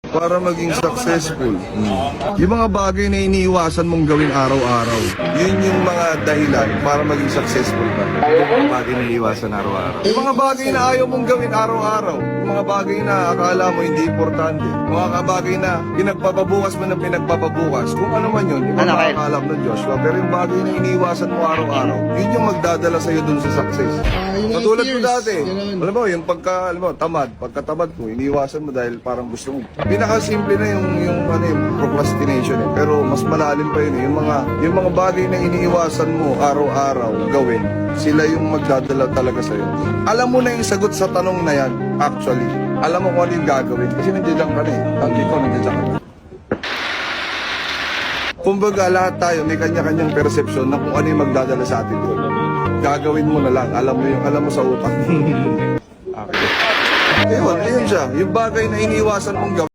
para maging successful. Yung mga bagay na iniiwasan mong gawin araw-araw, yun yung mga dahilan para maging successful ka. Yung bagay na iniiwasan araw-araw. Yung mga bagay na ayaw mong gawin araw-araw, yung mga bagay na akala mo hindi importante, mga bagay na pinagpapabukas mo ng pinagpapabukas, kung ano man yun, yung mga alam ng Joshua, pero yung bagay na iniiwasan mo araw-araw, yun yung magdadala sa'yo dun sa success. Katulad ko dati, alam mo, yung pagkatamad mo, iniiwasan mo dahil parang gusto mo. Pinakasimple na yung procrastination eh. Pero mas malalim pa yun eh. Yung mga bagay na iniiwasan mo araw-araw gawin, sila yung magdadala talaga sa'yo. Alam mo na yung sagot sa tanong na yan, actually. Alam mo kung ano yung gagawin. Kasi nandiyan ka na eh. Tanti ko, nandiyan ka na. Kumbaga, lahat tayo may kanya-kanyang perception na kung ano yung magdadala sa atin doon. Gagawin mo na lang. Alam mo sa utak. Okay. Ayun siya. Yung bagay na iniiwasan mong gawin.